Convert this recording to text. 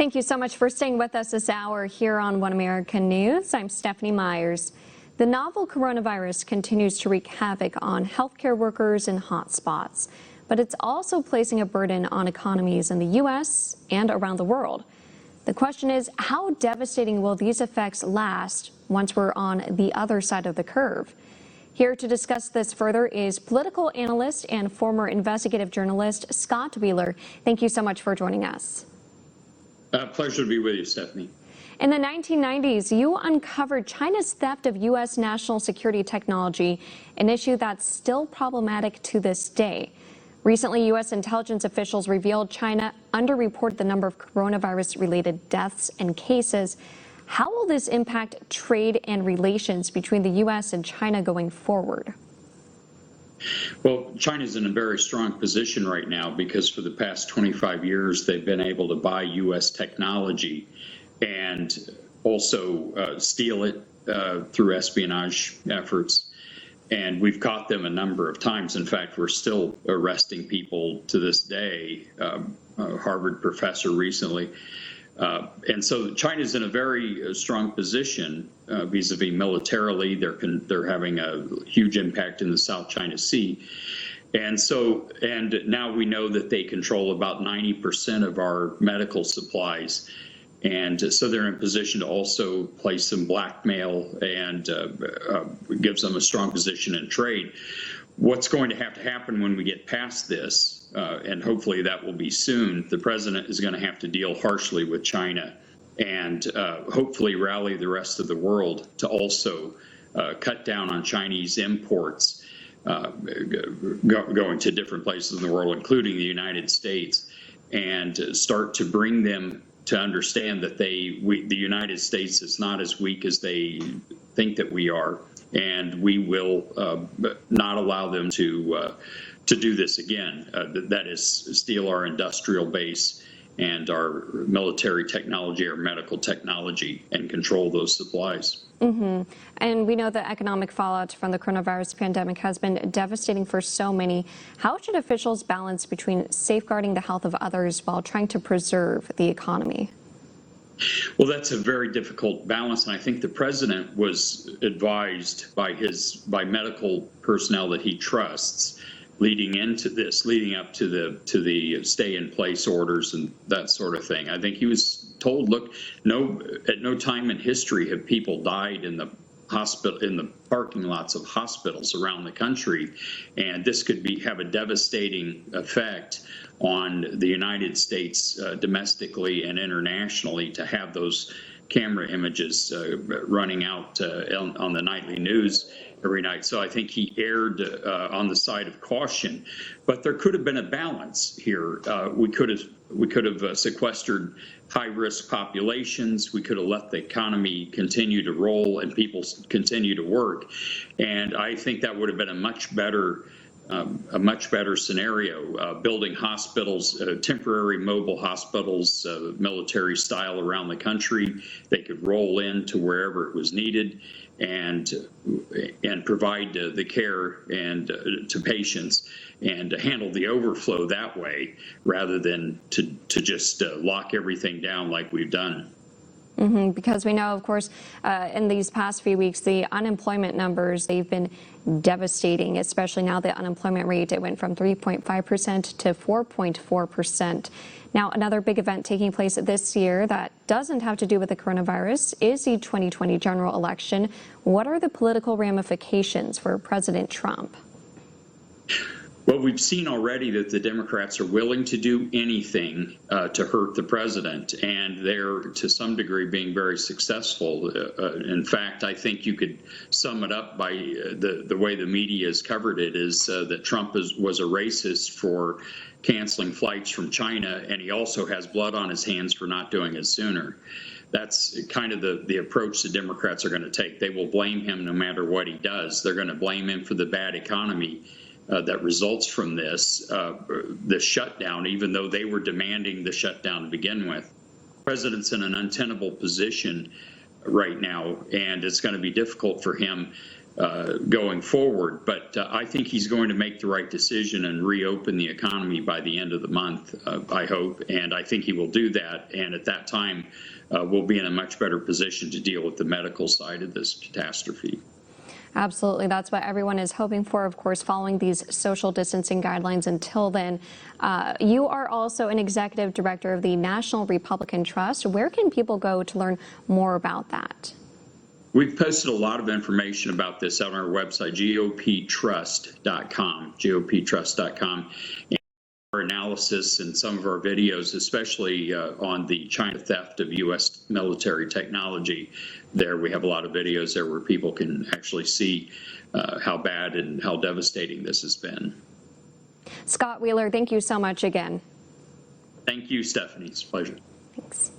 Thank you so much for staying with us this hour here on One American News. I'm Stephanie Myers. The novel coronavirus continues to wreak havoc on healthcare workers in hotspots, but it's also placing a burden on economies in the U.S. and around the world. The question is, how devastating will these effects last once we're on the other side of the curve? Here to discuss this further is political analyst and former investigative journalist Scott Wheeler. Thank you so much for joining us. Pleasure to be with you, Stephanie. In the 1990s, you uncovered China's theft of U.S. national security technology, an issue that's still problematic to this day. Recently, U.S. intelligence officials revealed China underreported the number of coronavirus-related deaths and cases. How will this impact trade and relations between the U.S. and China going forward? Well, China's in a very strong position right now because for the past 25 years, they've been able to buy U.S. technology and also steal it through espionage efforts. And we've caught them a number of times. In fact, we're still arresting people to this day, a Harvard professor recently. And so China's in a very strong position vis-a-vis militarily. They're having a huge impact in the South China Sea. And now we know that they control about 90% of our medical supplies. And so they're in a position to also play some blackmail and gives them a strong position in trade. What's going to happen when we get past this, and hopefully that will be soon, the president is going to have to deal harshly with China and hopefully rally the rest of the world to also cut down on Chinese imports going to different places in the world, including the United States, and start to bring them to understand that the United States is not as weak as they think that we are, and we will not allow them to do this again. That is, steal our industrial base and our military technology, our medical technology, and control those supplies. And we know the economic fallout from the coronavirus pandemic has been devastating for so many. How should officials balance between safeguarding the health of others while trying to preserve the economy? Well, that's a very difficult balance, and I think the president was advised by medical personnel that he trusts leading into this, leading up to the stay-in-place orders and that sort of thing. I think he was told, look, at no time in history have people died in the parking lots of hospitals around the country, and this could have a devastating effect on the United States domestically and internationally to have those camera images running out on the nightly news every night. So I think he erred on the side of caution, but there could have been a balance here. We could have sequestered high-risk populations. We could have let the economy continue to roll and people continue to work, and I think that would have been a much better scenario. Building hospitals, temporary mobile hospitals, military style around the country. They could roll in to wherever it was needed and provide the care and to patients and handle the overflow that way rather than to just lock everything down like we've done. Because we know, of course, in these past few weeks, the unemployment numbers, they've been devastating, especially now the unemployment rate, it went from 3.5% to 4.4%. Now, another big event taking place this year that doesn't have to do with the coronavirus is the 2020 general election. What are the political ramifications for President Trump? Well, we've seen already that the Democrats are willing to do anything to hurt the president, and they're, to some degree, being very successful. In fact, I think you could sum it up by the way the media has covered it is that Trump was a racist for canceling flights from China, and he also has blood on his hands for not doing it sooner. That's kind of the approach the Democrats are going to take. They will blame him no matter what he does. They're going to blame him for the bad economy that results from this shutdown, even though they were demanding the shutdown to begin with. The president's in an untenable position right now, and it's going to be difficult for him going forward. But I think he's going to make the right decision and reopen the economy by the end of the month, I hope. And I think he will do that. And at that time, we'll be in a much better position to deal with the medical side of this catastrophe. Absolutely. That's what everyone is hoping for, of course, following these social distancing guidelines. Until then, you are also an executive director of the National Republican Trust. Where can people go to learn more about that? We've posted a lot of information about this on our website, goptrust.com, goptrust.com. And our analysis and some of our videos, especially on the China theft of U.S. military technology, there we have a lot of videos there where people can actually see how bad and how devastating this has been. Scott Wheeler, thank you so much again. Thank you, Stephanie. It's a pleasure. Thanks.